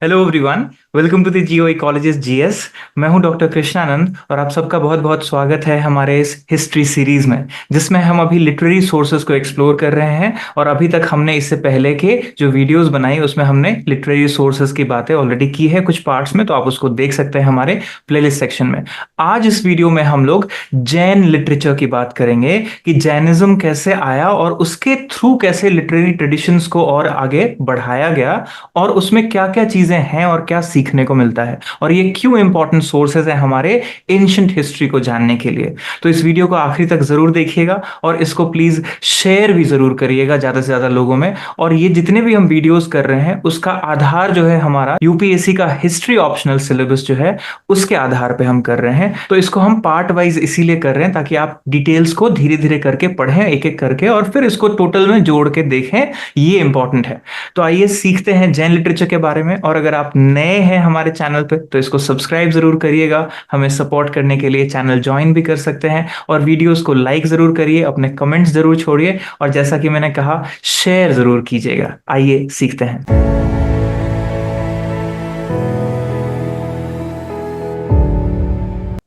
Hello everyone. Welcome to the Geo Ecologist GS. मैं हूं doctor Krishnanand और आप सबका बहुत बहुत स्वागत है हमारे इस हिस्ट्री सीरीज में, जिसमें हम अभी लिटरेरी सोर्सेज को एक्सप्लोर कर रहे हैं। और अभी तक हमने इससे पहले के जो वीडियोस बनाई उसमें हमने लिटरेरी सोर्सेज की बातें ऑलरेडी की है कुछ पार्ट्स में, तो आप उसको देख सकते हैं हमारे प्लेलिस्ट सेक्शन में। आज इस वीडियो में हम लोग जैन लिटरेचर की बात करेंगे कि जैनिज्म कैसे आया और उसके थ्रू कैसे लिटरेरी ट्रेडिशंस को और आगे बढ़ाया गया, और उसमें क्या क्या चीजें हैं और क्या सीखने को मिलता है, और ये क्यों इंपॉर्टेंट सोर्सेज हैं हमारे एंशिएंट हिस्ट्री को जानने के लिए। तो इस वीडियो को आखिरी तक जरूर देखिएगा और इसको प्लीज शेयर भी जरूर करिएगा ज्यादा से ज्यादा लोगों में। और ये जितने भी हम वीडियोस कर रहे हैं उसका आधार जो है हमारा यूपीएससी का हिस्ट्री ऑप्शनल सिलेबस जो है उसके आधार पे हम कर रहे हैं। तो इसको हम पार्ट वाइज इसीलिए कर रहे हैं ताकि आप डिटेल्स को धीरे धीरे करके पढ़ें एक एक करके और फिर इसको टोटल में जोड़ के देखें। ये इंपॉर्टेंट है। तो आइए सीखते हैं जैन लिटरेचर के बारे में। और अगर आप नए हैं हमारे चैनल पे तो इसको सब्सक्राइब जरूर करिएगा। हमें सपोर्ट करने के लिए चैनल ज्वाइन भी कर सकते हैं, और वीडियोस को लाइक जरूर करिए, अपने कमेंट्स जरूर छोड़िए, और जैसा कि मैंने कहा शेयर जरूर कीजिएगा। आइए सीखते हैं।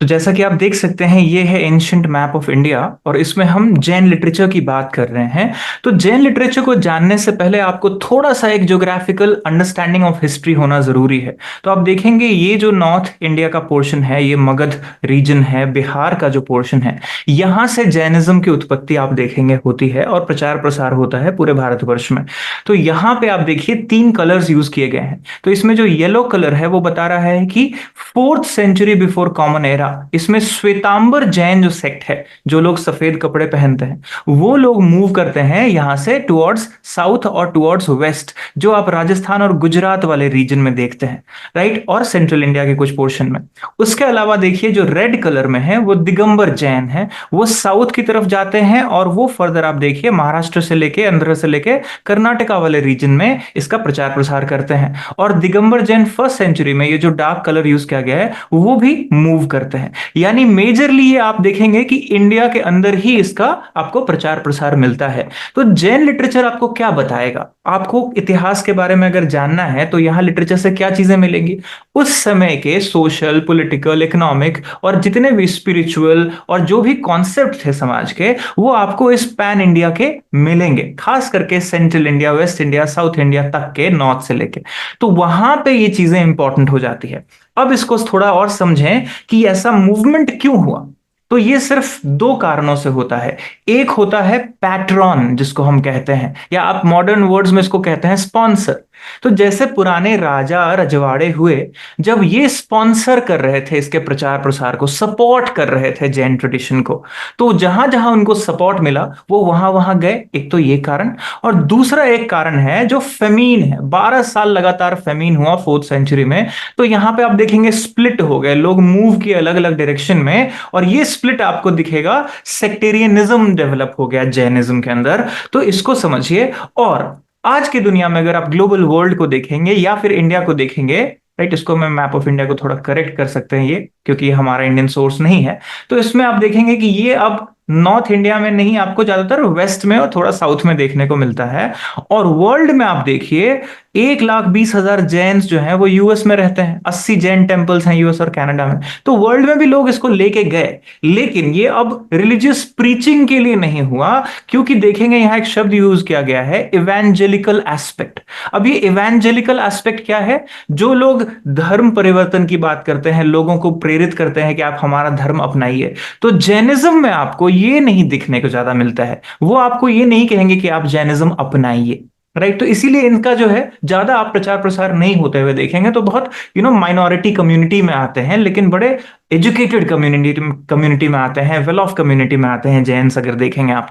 तो जैसा कि आप देख सकते हैं ये है एंशिएंट मैप ऑफ इंडिया, और इसमें हम जैन लिटरेचर की बात कर रहे हैं। तो जैन लिटरेचर को जानने से पहले आपको थोड़ा सा एक ज्योग्राफिकल अंडरस्टैंडिंग ऑफ हिस्ट्री होना जरूरी है। तो आप देखेंगे ये जो नॉर्थ इंडिया का पोर्शन है, ये मगध रीजन है, बिहार का जो पोर्शन है, यहां से जैनिज्म की उत्पत्ति आप देखेंगे होती है और प्रचार प्रसार होता है पूरे भारतवर्ष में। तो यहां पे आप देखिए तीन कलर्स यूज किए गए हैं। तो इसमें जो येलो कलर है वो बता रहा है कि 4th century before common era, इसमें श्वेतांबर जैन जो सेक्ट है, जो लोग सफेद कपड़े पहनते हैं, वो लोग मूव करते हैं यहां से टुवर्ड्स साउथ और टुवर्ड्स वेस्ट, जो आप राजस्थान और गुजरात वाले रीजन में देखते हैं, राइट, और सेंट्रल इंडिया के कुछ पोर्शन में। उसके अलावा देखिए जो रेड कलर में है वो दिगंबर जैन है, वो साउथ की तरफ जाते हैं और वो फर्दर आप देखिए महाराष्ट्र से लेके आंध्र से लेके कर्नाटका वाले रीजन में इसका प्रचार प्रसार करते हैं। और दिगंबर जैन 1st सेंचुरी में, ये जो डार्क कलर यूज किया गया है, वो भी मूव करते हैं। यानी मेजरली ये आप देखेंगे कि इंडिया के अंदर ही इसका आपको प्रचार प्रसार मिलता है। तो जैन लिटरेचर आपको क्या बताएगा? आपको इतिहास के बारे में अगर जानना है तो यहां लिटरेचर से क्या चीजें मिलेंगी? उस समय के सोशल, पॉलिटिकल, इकोनॉमिक और जितने भी स्पिरिचुअल और जो भी कॉन्सेप्ट थे समाज के, वो आपको इस पैन इंडिया के मिलेंगे, खास करके central India, waste India, south India तक के, नॉर्थ से लेके। तो वहां पे ये चीजें इंपॉर्टेंट हो जाती है। अब इसको थोड़ा और समझें कि ऐसा मूवमेंट क्यों हुआ। तो ये सिर्फ दो कारणों से होता है। एक होता है पैट्रॉन, जिसको हम कहते हैं, या आप मॉडर्न वर्ड्स में इसको कहते हैं स्पॉन्सर। तो जैसे पुराने राजा रजवाड़े हुए, जब ये स्पॉन्सर कर रहे थे, इसके प्रचार प्रसार को सपोर्ट कर रहे थे जैन ट्रेडिशन को, तो जहां जहां उनको सपोर्ट मिला वो वहां वहां गए। एक तो ये कारण, और दूसरा एक कारण है जो फेमीन है। 12 साल लगातार फेमीन हुआ 4th सेंचुरी में। तो यहां पे आप देखेंगे स्प्लिट हो गए, लोग मूव किए अलग अलग डायरेक्शन में, और ये स्प्लिट आपको दिखेगा, सेक्टेरियनिज्म डेवलप हो गया जैनिज्म के अंदर। तो इसको समझिए। और आज की दुनिया में अगर आप ग्लोबल वर्ल्ड को देखेंगे या फिर इंडिया को देखेंगे, राइट, इसको मैं मैप ऑफ इंडिया को थोड़ा करेक्ट कर सकते हैं ये, क्योंकि ये हमारा इंडियन सोर्स नहीं है। तो इसमें आप देखेंगे कि ये अब नॉर्थ इंडिया में नहीं, आपको ज्यादातर वेस्ट में और थोड़ा साउथ में देखने को मिलता है। और वर्ल्ड में आप देखिए 1,20,000 जैन्स जो हैं वो यूएस में रहते हैं। 80 जैन टेम्पल्स हैं यूएस और कनाडा में। तो वर्ल्ड में भी लोग इसको लेके गए, लेकिन ये अब रिलीजियस प्रीचिंग के लिए नहीं हुआ, क्योंकि देखेंगे यहां एक शब्द यूज किया गया है, इवेंजेलिकल एस्पेक्ट। अब ये इवेंजेलिकल एस्पेक्ट क्या है? जो लोग धर्म परिवर्तन की बात करते हैं, लोगों को प्रेरित करते हैं कि आप हमारा धर्म अपनाइए, तो जैनिज्म में आपको ये नहीं दिखने को ज्यादा मिलता है। वो आपको ये नहीं कहेंगे कि आप जैनिज्म अपनाइए, राइट। तो इसीलिए इनका जो है ज्यादा आप प्रचार प्रसार नहीं होते हुए देखेंगे। तो बहुत माइनॉरिटी कम्युनिटी में आते हैं, लेकिन बड़े एजुकेटेड कम्युनिटी कम्युनिटी में आते हैं, वेल ऑफ कम्युनिटी में आते हैं जैन्स, अगर देखेंगे आप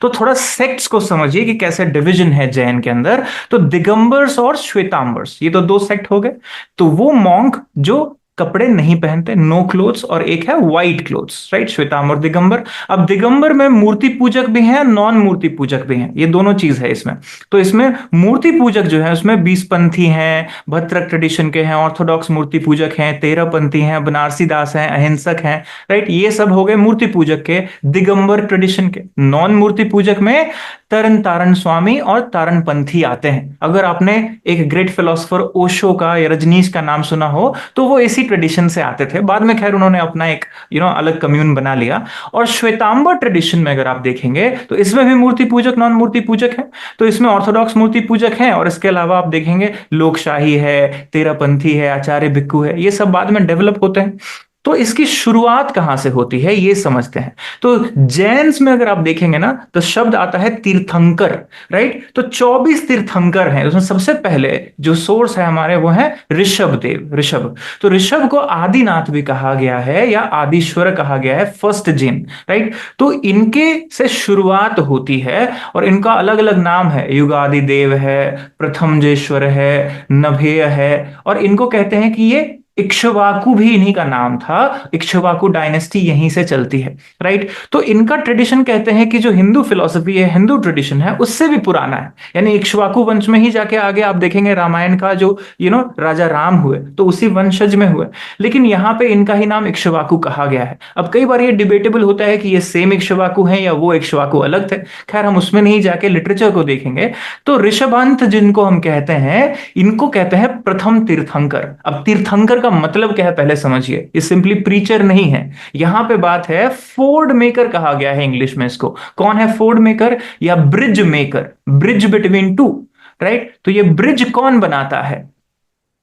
तो थोड़ा सेक्ट्स को समझिए कि कैसे डिवीजन है जैन के अंदर। तो दिगंबर्स और श्वेतांबर्स, ये तो दो सेक्ट हो गए। तो वो मॉन्क जो कपड़े नहीं पहनते, नो क्लोथ्स, और एक है white clothes, right, Shwetambar Digambar. अब दिगंबर में मूर्ति पूजक भी हैं, नॉन मूर्ति पूजक भी हैं, ये दोनों चीज है इसमें। तो इसमें मूर्ति पूजक जो है उसमें 20 पंथी हैं, भद्रक ट्रेडिशन के हैं, ऑर्थोडॉक्स मूर्ति पूजक हैं, 13 पंथी हैं, बनारसी दास हैं, अहिंसक हैं, राइट, ये सब हो गए मूर्ति पूजक के, दिगंबर ट्रेडिशन के। नॉन मूर्ति पूजक में तरन तारण स्वामी और तारण पंथी आते हैं। अगर आपने एक ग्रेट फिलोसोफर ओशो का या रजनीश का नाम सुना हो तो वो इसी ट्रेडिशन से आते थे, बाद में खैर उन्होंने अपना एक अलग कम्यून बना लिया। और श्वेतांबर ट्रेडिशन में अगर आप देखेंगे तो इसमें भी मूर्ति पूजक नॉन मूर्ति पूजक है। तो इसमें ऑर्थोडॉक्स मूर्ति पूजक हैं, और इसके अलावा आप देखेंगे लोकशाही है, तेरापंथी है, आचार्य भिक्खु है, ये सब बाद में डेवलप होते हैं। तो इसकी शुरुआत कहां से होती है ये समझते हैं। तो जैन्स में अगर आप देखेंगे ना तो शब्द आता है तीर्थंकर, राइट। तो 24 तीर्थंकर हैं, उसमें सबसे पहले जो सोर्स है हमारे वो है ऋषभ देव, ऋषभ। तो ऋषभ को आदिनाथ भी कहा गया है या आदिश्वर कहा गया है, फर्स्ट जैन, राइट। तो इनके से शुरुआत होती है और इनका अलग अलग नाम है, युगादि देव है, प्रथमजेश्वर है, नभेय है, और इनको कहते हैं कि ये इक्ष्वाकु भी इन्हीं का नाम था, इक्ष्वाकु डायनेस्टी यहीं से चलती है, राइट। तो इनका ट्रेडिशन कहते हैं कि जो हिंदू फिलॉसफी है, हिंदू ट्रेडिशन है, उससे भी पुराना है। यानी इक्ष्वाकु वंश में ही जाके आगे आप देखेंगे रामायण का जो राजा राम हुए तो उसी वंशज में हुए, लेकिन यहाँ पे इनका ही नाम इक्ष्वाकु कहा गया है। अब कई बार ये डिबेटेबल होता है कि ये सेम इक्ष्वाकु है या वो इक्ष्वाकु अलग थे, खैर हम उसमें नहीं जाके लिटरेचर को देखेंगे। तो ऋषभांत जिनको हम कहते हैं, इनको कहते हैं प्रथम तीर्थंकर। अब तीर्थंकर का मतलब क्या है पहले समझिए, ये सिंपली प्रीचर नहीं है, यहां पे बात है फोर्ड मेकर कहा गया है इंग्लिश में इसको। कौन है फोर्ड मेकर या bridge maker, bridge between two, right. तो ये ब्रिज कौन बनाता है,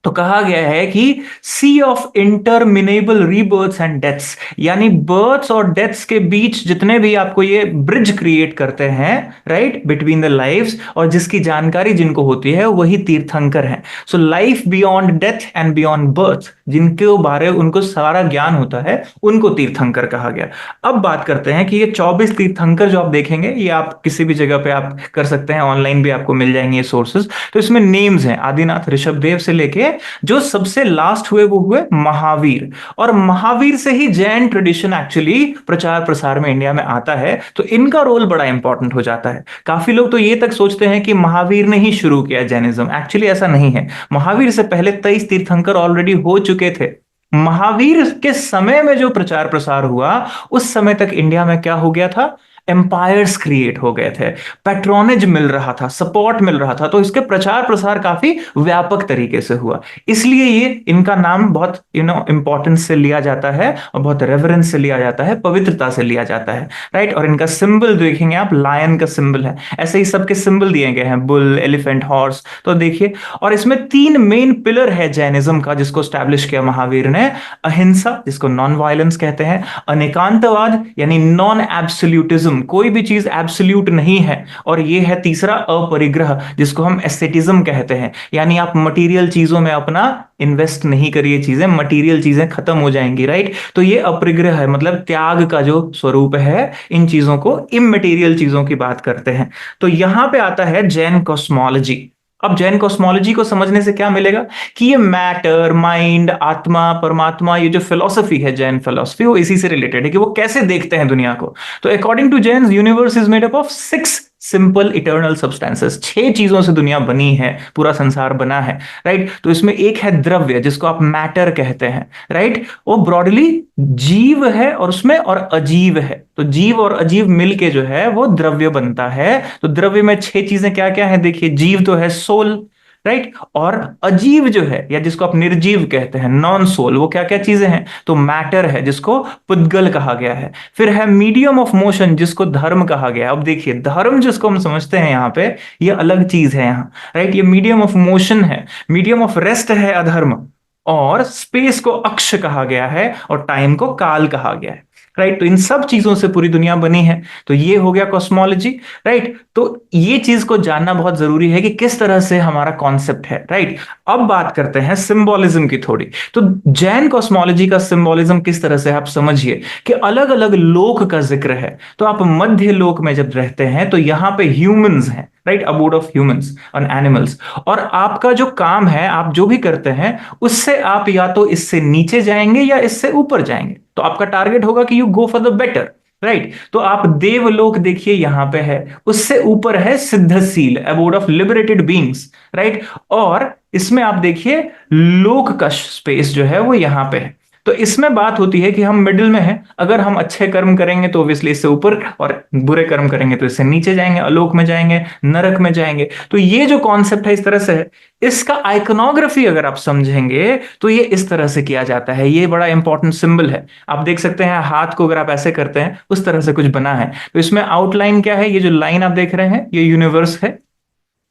तो कहा गया है कि sea of interminable rebirths and deaths, यानी बर्थ्स और डेथ्स के बीच जितने भी आपको ये ब्रिज क्रिएट करते हैं, राइट, बिटवीन द लाइव्स, और जिसकी जानकारी जिनको होती है वही तीर्थंकर हैं। So life beyond death and beyond birth, जिनके बारे उनको सारा ज्ञान होता है, उनको तीर्थंकर कहा गया। अब बात करते हैं कि ये 24 तीर्थंकर जो आप देखेंगे, ये आप किसी भी जगह पे आप कर सकते हैं, ऑनलाइन भी आपको मिल जाएंगे ये सोर्सेज। तो इसमें नेम्स हैं आदिनाथ, ऋषभदेव से लेके जो सबसे लास्ट हुए वो हुए महावीर, और महावीर से ही जैन ट्रेडिशन एक्चुअली प्रचार प्रसार में इंडिया में आता है। तो इनका रोल बड़ा इंपॉर्टेंट हो जाता है। काफी लोग तो ये तक सोचते हैं कि महावीर ने ही शुरू किया जैनिज्म, एक्चुअली ऐसा नहीं है। महावीर से पहले 23 तीर्थंकर ऑलरेडी हो चुके थे। महावीर के समय में जो प्रचार प्रसार हुआ, उस समय तक इंडिया में क्या हो गया था, एम्पायर्स क्रिएट हो गए थे, पैट्रोनेज मिल रहा था, सपोर्ट मिल रहा था, तो इसके प्रचार प्रसार काफी व्यापक तरीके से हुआ। इसलिए ये इनका नाम बहुत इंपॉर्टेंस से लिया जाता है और बहुत रेवरेंस से लिया जाता है, पवित्रता से लिया जाता है, राइट। और इनका सिंबल देखेंगे आप, लायन का सिंबल है, ऐसे ही सबके सिंबल दिए गए हैं, बुल, एलिफेंट, हॉर्स, तो देखिए। और इसमें 3 मेन पिलर है जैनिज्म का जिसको स्टैब्लिश किया महावीर ने। अहिंसा, जिसको नॉन वायलेंस कहते हैं, अनेकांतवाद यानी नॉन एब्सोल्यूटिज्म, कोई भी चीज एब्सोल्यूट नहीं है, और ये है तीसरा अपरिग्रह, जिसको हम एस्थेटिज्म कहते हैं, यानी आप मटेरियल चीजों में अपना इन्वेस्ट नहीं करिए, चीजें मटेरियल चीजें खत्म हो जाएंगी, राइट। तो ये अपरिग्रह है, मतलब त्याग का जो स्वरूप है, इन चीजों को, इमटेरियल चीजों की बात करते हैं। तो यहां पे आता है जैन कॉस्मोलॉजी। अब जैन कॉस्मोलॉजी को समझने से क्या मिलेगा कि ये मैटर, माइंड, आत्मा, परमात्मा, ये जो फिलॉसफी है जैन फिलॉसफी, वो इसी से रिलेटेड है कि वो कैसे देखते हैं दुनिया को। तो according to Jain, universe is made up of 6 simple eternal substances. 6 चीजों से दुनिया बनी है, पूरा संसार बना है, राइट। तो इसमें एक है द्रव्य, जिसको आप मैटर कहते हैं, राइट। वो ब्रॉडली जीव है और उसमें, और अजीव है। तो जीव और अजीव मिलके जो है वो द्रव्य बनता है। तो द्रव्य में 6 चीजें क्या क्या है देखिए, जीव तो है सोल, राइट। और अजीव जो है, या जिसको आप निर्जीव कहते हैं, नॉन सोल, वो क्या क्या चीजें हैं, तो मैटर है, जिसको पुद्गल कहा गया है। फिर है मीडियम ऑफ मोशन, जिसको धर्म कहा गया है। अब देखिए, धर्म जिसको हम समझते हैं यहाँ पे, ये अलग चीज है यहाँ, राइट। ये मीडियम ऑफ मोशन है, मीडियम ऑफ रेस्ट है अधर्म, और स्पेस को अक्ष कहा गया है और टाइम को काल कहा गया है, राइट। तो इन सब चीजों से पूरी दुनिया बनी है। तो ये हो गया कॉस्मोलॉजी, राइट। तो ये चीज को जानना बहुत जरूरी है कि किस तरह से हमारा कॉन्सेप्ट है, राइट। अब बात करते हैं सिंबोलिज्म की थोड़ी। तो जैन कॉस्मोलॉजी का सिंबोलिज्म किस तरह से, आप समझिए कि अलग अलग लोक का जिक्र है। तो आप मध्य लोक में जब रहते हैं तो यहां पे ह्यूमंस हैं, राइट, अबोर्ड ऑफ ह्यूमंस और एनिमल्स। और आपका जो काम है, आप जो भी करते हैं, उससे आप या तो इससे नीचे जाएंगे या इससे ऊपर जाएंगे। तो आपका टारगेट होगा कि you go for the better, right. तो आप देवलोक देखिए यहां पे है, उससे ऊपर है Siddhashila, abode of liberated beings, right. और इसमें आप देखिए लोक का स्पेस जो है वो यहां पे है। तो इसमें बात होती है कि हम मिडिल में हैं, अगर हम अच्छे कर्म करेंगे तो ऑब्वियसली इससे ऊपर, और बुरे कर्म करेंगे तो इससे नीचे जाएंगे, अलोक में जाएंगे, नरक में जाएंगे। तो ये जो कॉन्सेप्ट है इस तरह से है। इसका आइकोनोग्राफी अगर आप समझेंगे तो ये इस तरह से किया जाता है, ये बड़ा इंपॉर्टेंट सिंबल है। आप देख सकते हैं हाथ को अगर आप ऐसे करते हैं उस तरह से कुछ बना है। तो इसमें आउटलाइन क्या है, ये जो लाइन आप देख रहे हैं ये यूनिवर्स है।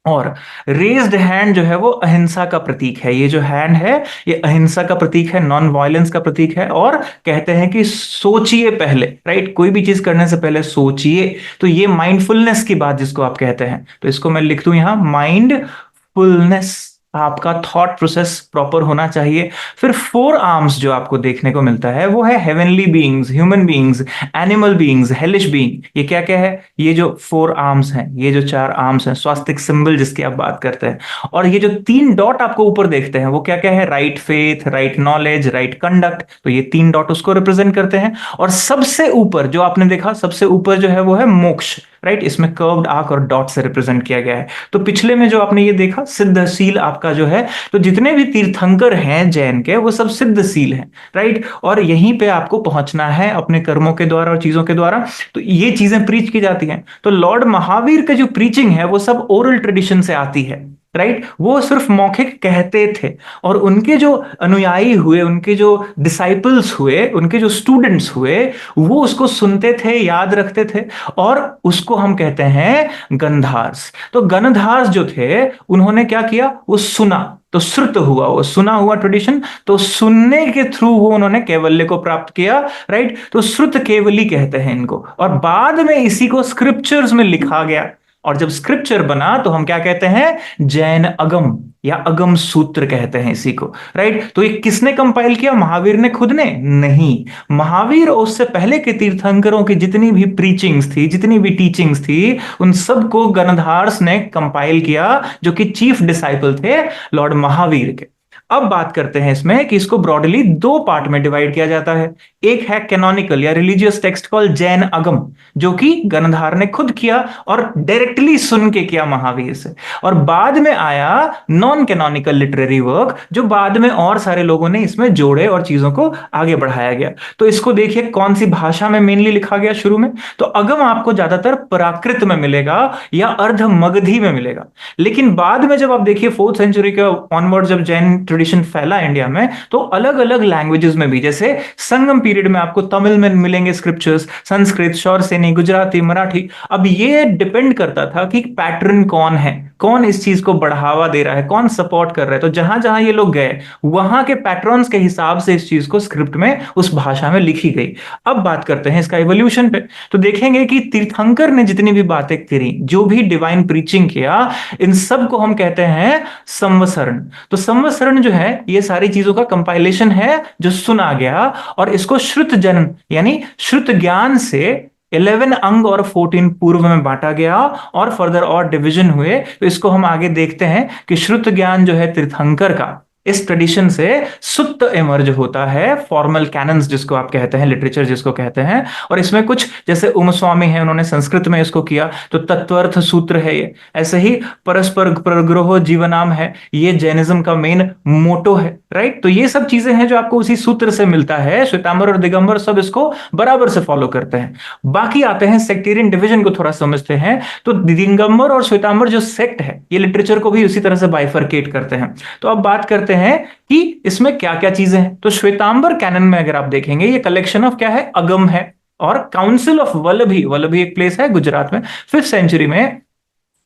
और रेज्ड हैंड जो है वो अहिंसा का प्रतीक है, ये जो हैंड है ये अहिंसा का प्रतीक है, नॉन वायलेंस का प्रतीक है। और कहते हैं कि सोचिए पहले, राइट, कोई भी चीज करने से पहले सोचिए। तो ये माइंडफुलनेस की बात जिसको आप कहते हैं, तो इसको मैं लिख दूं यहां, माइंडफुलनेस। आपका थॉट प्रोसेस प्रॉपर होना चाहिए। फिर फोर आर्म्स जो आपको देखने को मिलता है वो है heavenly beings, human beings, animal beings, hellish being. ये क्या क्या है, ये जो फोर आर्म्स हैं, ये जो चार आर्म्स हैं, स्वास्तिक सिंबल जिसकी आप बात करते हैं। और ये जो तीन डॉट आपको ऊपर देखते हैं वो क्या क्या है, right faith, right knowledge, right conduct. तो ये तीन डॉट उसको रिप्रेजेंट करते हैं। और सबसे ऊपर जो आपने देखा, सबसे ऊपर जो है वो है मोक्ष, राइट। इसमें कर्व्ड आर्क और डॉट से रिप्रेजेंट किया गया है। तो पिछले में जो आपने ये देखा सिद्धशील आपका जो है, तो जितने भी तीर्थंकर हैं जैन के वो सब सिद्धशील हैं, राइट। और यहीं पे आपको पहुंचना है अपने कर्मों के द्वारा और चीजों के द्वारा। तो ये चीजें प्रीच की जाती हैं। तो लॉर्ड महावीर का जो प्रीचिंग है वो सब ओरल ट्रेडिशन से आती है, राइट। वो सिर्फ मौखिक कहते थे, और उनके जो अनुयायी हुए, उनके जो डिसाइपल्स हुए, उनके जो स्टूडेंट्स हुए, वो उसको सुनते थे, याद रखते थे, और उसको हम कहते हैं गंधार्स। तो गंधार्स जो थे उन्होंने क्या किया, वो सुना, तो श्रुत हुआ, वो सुना हुआ ट्रेडिशन। तो सुनने के थ्रू वो उन्होंने कैवल्य को प्राप्त किया, राइट। तो श्रुत केवली कहते हैं इनको। और बाद में इसी को स्क्रिप्चर्स में लिखा गया, और जब स्क्रिप्चर बना तो हम क्या कहते हैं, जैन अगम या अगम सूत्र कहते हैं इसी को, राइट। तो ये किसने कंपाइल किया, महावीर ने खुद ने नहीं। महावीर और उससे पहले के तीर्थंकरों की जितनी भी प्रीचिंग्स थी, जितनी भी टीचिंग्स थी, उन सबको गणधार्स ने कंपाइल किया, जो कि चीफ डिसाइपल थे लॉर्ड महावीर के। अब बात करते हैं इसमें कि इसको ब्रॉडली दो पार्ट में डिवाइड किया जाता है। एक है कैनोनिकल या रिलीजियस टेक्स्ट कॉल्ड जैन अगम, जो कि गणधार ने खुद किया और डायरेक्टली सुन के किया महावीर से। और बाद में आया नॉन कैनोनिकल लिटरेरी वर्क, जो बाद में और सारे लोगों ने इसमें जोड़े और चीजों को आगे बढ़ाया गया। तो इसको देखिए कौन सी भाषा में मेनली लिखा गया शुरू में, तो अगम आपको ज्यादातर प्राकृत में मिलेगा या अर्ध मगधी में मिलेगा। लेकिन बाद में जब आप देखिए 4th सेंचुरी के ऑनवर्ड जब जैन ट्रेडिशन फैला इंडिया में, तो अलग अलग लैंग्वेजेस में भी, जैसे संगम पीरियड में आपको तमिल में मिलेंगे स्क्रिप्चर्स, संस्कृत, शौरसेनी, गुजराती, मराठी। अब ये डिपेंड करता था कि पैटर्न कौन है, कौन इस चीज को बढ़ावा दे रहा है, कौन सपोर्ट कर रहा है। तो जहां जहां ये लोग गए वहां के पैटर्न्स के हिसाब से इस चीज को स्क्रिप्ट में उस भाषा में लिखी गई। अब बात करते हैं इसका इवोल्यूशन पे। तो देखेंगे कि तीर्थंकर ने जितनी भी बातें करी, जो भी डिवाइन प्रीचिंग किया, इन सब को हम कहते हैं संवसरण। तो संवसरण जो है ये सारी चीजों का कंपाइलेशन है जो सुना गया, और इसको श्रुत जन यानी श्रुत ज्ञान से 11 अंग और 14 पूर्व में बांटा गया, और फर्दर और डिवीजन हुए। तो इसको हम आगे देखते हैं कि श्रुत ज्ञान जो है तीर्थंकर का, इस ट्रेडिशन से सुत्त इमर्ज होता है, फॉर्मल कैनन्स जिसको आप कहते हैं, लिटरेचर जिसको कहते हैं। और इसमें कुछ जैसे उम स्वामी है, उन्होंने संस्कृत में इसको किया, तो तत्वर्थ सूत्र है ये। ऐसे ही परस्पर परग्रहो जीवनाम है, ये जैनिज्म का मेन मोटो है, राइट। तो ये सब चीजें हैं जो आपको उसी सूत्र से मिलता है। श्वेतांबर और दिगंबर सब इसको बराबर से फॉलो करते हैं। बाकी आते हैं सेक्टेरियन डिवीजन को थोड़ा समझते हैं। तो दिगंबर और श्वेतांबर जो सेक्ट है, ये लिटरेचर को भी उसी तरह से बाइफरकेट करते हैं। तो अब बात करते हैं कि इसमें क्या क्या चीजें हैं। तो श्वेतांबर कैनन में अगर आप देखेंगे, ये कलेक्शन ऑफ क्या है, अगम है। और काउंसिल ऑफ वल्लभी, वल्लभी एक प्लेस है गुजरात में, 5th सेंचुरी में।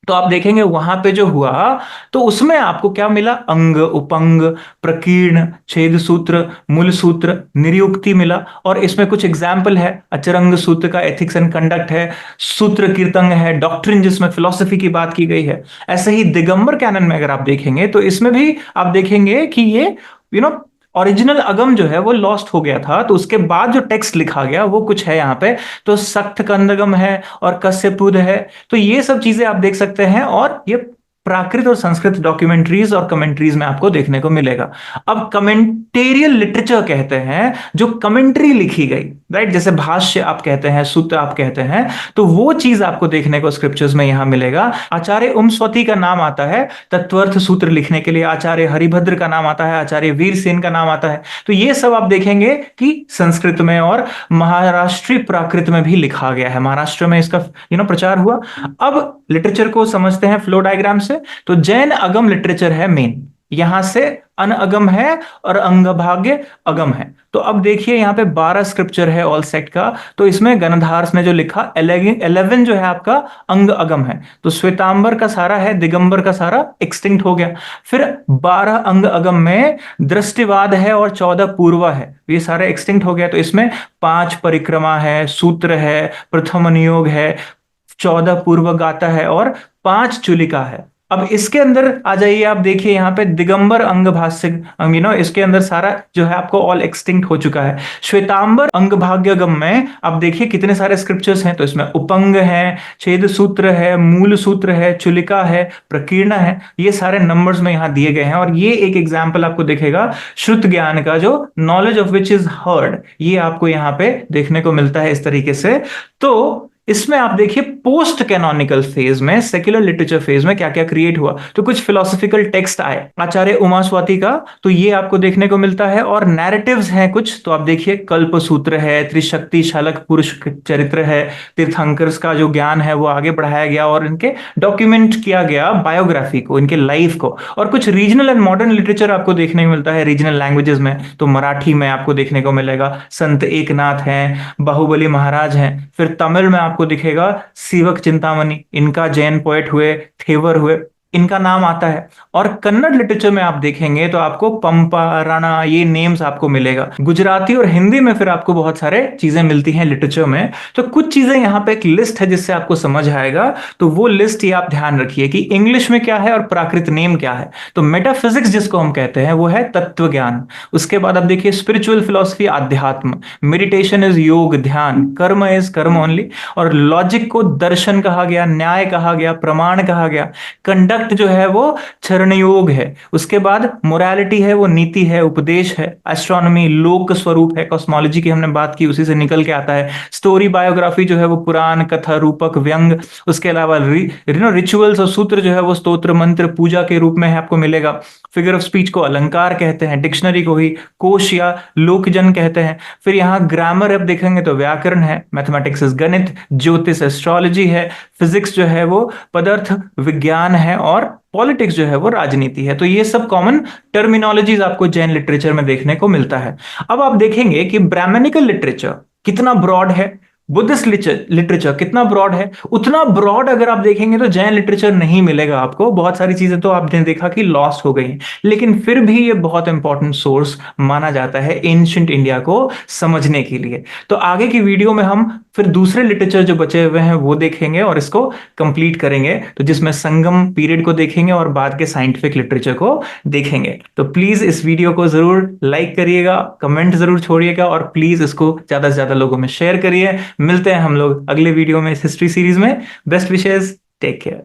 तो आप देखेंगे वहां पे जो हुआ, तो उसमें आपको क्या मिला, अंग, उपंग, प्रकीर्ण, छेद सूत्र, मूल सूत्र, निरुक्ति मिला। और इसमें कुछ एग्जाम्पल है, अचरंग सूत्र का एथिक्स एंड कंडक्ट है, सूत्र कीर्तंग है, डॉक्ट्रिन जिसमें फिलॉसफी की बात की गई है। ऐसे ही दिगंबर कैनन में अगर आप देखेंगे तो इसमें भी आप देखेंगे कि ये यू नो ओरिजिनल अगम जो है वो लॉस्ट हो गया था, तो उसके बाद जो टेक्स्ट लिखा गया वो कुछ है यहाँ पे। तो सख्त कंदगम है और कश्यपुद है। तो ये सब चीजें आप देख सकते हैं, और ये प्राकृत और संस्कृत डॉक्यूमेंट्रीज और कमेंट्रीज में आपको देखने को मिलेगा। अब कमेंटेरियल लिटरेचर कहते हैं जो कमेंट्री लिखी गई, राइट, जैसे भाष्य आप कहते हैं, सूत्र आप कहते हैं, तो वो चीज आपको देखने को स्क्रिप्चर्स में यहां मिलेगा। आचार्य उमस्वती का नाम आता है तत्वर्थ सूत्र लिखने के लिए, आचार्य हरिभद्र का नाम आता है, आचार्य वीरसेन का नाम आता है। तो ये सब आप देखेंगे कि संस्कृत में और महाराष्ट्री प्राकृत में भी लिखा गया है, महाराष्ट्र में इसका प्रचार हुआ। अब लिटरेचर को समझते हैं फ्लो डायग्राम से। तो जैन अगम लिटरेचर है मेन, यहां से अनअगम है और अंगभाग्य अगम है। तो अब देखिए यहाँ पे 12 स्क्रिप्चर है ऑल सेट का। तो इसमें गणधार्स ने जो लिखा 11 जो है आपका अंग अगम है। तो श्वेतांबर का सारा है, दिगंबर का सारा एक्सटिंक्ट हो गया। फिर 12 अंग अगम में दृष्टिवाद है और 14 पूर्वा है, ये सारे एक्सटिंक्ट हो गया। तो इसमें 5 परिक्रमा है, सूत्र है, प्रथम नियोग है, 14 पूर्व गाथा है और 5 चुलिका है। अब इसके अंदर आ जाइए, आप देखिए यहाँ पे दिगंबर अंग भाष्य, इसके अंदर सारा जो है आपको ऑल एक्सटिंक्ट हो चुका है। श्वेतांबर अंग भाग्यगम में आप देखिए कितने सारे स्क्रिप्चर्स हैं। तो इसमें उपंग है, छेद सूत्र है, मूल सूत्र है, चुलिका है, प्रकीर्णा है, ये सारे नंबर्स में यहाँ दिए गए हैं। और ये एक एग्जाम्पल आपको दिखेगा श्रुत ज्ञान का, जो knowledge of which is heard, ये आपको यहाँ पे देखने को मिलता है इस तरीके से। तो इसमें आप देखिए पोस्ट कैनोनिकल फेज में, सेक्युलर लिटरेचर फेज में क्या क्या क्रिएट हुआ। तो कुछ फिलोसॉफिकल टेक्स्ट आए आचार्य उमास्वाती का, तो ये आपको देखने को मिलता है। और नैरेटिव्स हैं कुछ, तो आप देखिए कल्प सूत्र है, त्रिशक्ति शालक पुरुष चरित्र है, तीर्थंकर्स का जो ज्ञान है वो आगे बढ़ाया गया और इनके डॉक्यूमेंट किया गया बायोग्राफी को, इनके लाइफ को। और कुछ रीजनल एंड मॉडर्न लिटरेचर आपको देखने को मिलता है रीजनल लैंग्वेजेस में। तो मराठी में आपको देखने को मिलेगा संत एकनाथ हैं, बाहुबली महाराज हैं। फिर तमिल में आपको दिखेगा सीवक चिंतामणि, इनका जैन पोएट हुए, थेवर हुए, इनका नाम आता है। और कन्नड़ लिटरेचर में आप देखेंगे तो आपको पंपा, राणा, ये नेम्स आपको मिलेगा। गुजराती और हिंदी में फिर आपको बहुत सारे चीजें मिलती हैं लिटरेचर में। तो कुछ चीजें यहाँ पे एक लिस्ट है जिससे आपको समझ आएगा। तो वो लिस्ट ये आप ध्यान रखिए कि इंग्लिश में क्या है और प्राकृत नेम क्या है। तो मेटाफिजिक्स जिसको हम कहते हैं वो है तत्व ज्ञान। उसके बाद आप देखिए स्पिरिचुअल फिलॉसफी आध्यात्म, मेडिटेशन इज योग ध्यान, कर्म इज कर्म ओनली, और लॉजिक को दर्शन कहा गया, न्याय कहा गया, प्रमाण कहा गया, कंडक्ट जो है वो चरण योग है। उसके बाद मोरालिटी है, वो नीति है, उपदेश है। एस्ट्रोनॉमी लोक स्वरूप है, कॉस्मोलॉजी की हमने बात की, उसी से निकल के आता है। स्टोरी बायोग्राफी जो है वो पुराण, कथा, रूपक, व्यंग। उसके अलावा रिचुअल्स और सूत्र जो है वो स्तोत्र, मंत्र, पूजा के रूप में है, आपको मिलेगा। फिगर ऑफ स्पीच को अलंकार कहते हैं, डिक्शनरी को ही कोश या लोकजन कहते हैं। फिर यहाँ ग्रामर अब देखेंगे तो व्याकरण है, मैथमेटिक्स इज गणित, ज्योतिष एस्ट्रोलॉजी है, फिजिक्स जो है वो पदार्थ विज्ञान है, और पॉलिटिक्स जो है वो राजनीति है। तो ये सब कॉमन टर्मिनोलॉजीज आपको जैन लिटरेचर में देखने को मिलता है। अब आप देखेंगे कि ब्राह्मणिकल लिटरेचर कितना ब्रॉड है, बुद्धिस्ट लिटरेचर कितना ब्रॉड है। उतना ब्रॉड अगर आप देखेंगे तो जैन लिटरेचर नहीं मिलेगा आपको। बहुत सारी चीजें तो आपने देखा कि लॉस्ट हो गई, लेकिन फिर भी ये बहुत इंपॉर्टेंट सोर्स माना जाता है एंशिएंट इंडिया को समझने के लिए। तो आगे की वीडियो में हम फिर दूसरे लिटरेचर जो बचे हुए हैं वो देखेंगे और इसको कंप्लीट करेंगे, तो जिसमें संगम पीरियड को देखेंगे और बाद के साइंटिफिक लिटरेचर को देखेंगे। तो प्लीज इस वीडियो को जरूर लाइक करिएगा, कमेंट जरूर छोड़िएगा, और प्लीज इसको ज्यादा से ज्यादा लोगों में शेयर करिए। मिलते हैं हम लोग अगले वीडियो में इस हिस्ट्री सीरीज में। Best wishes, take care.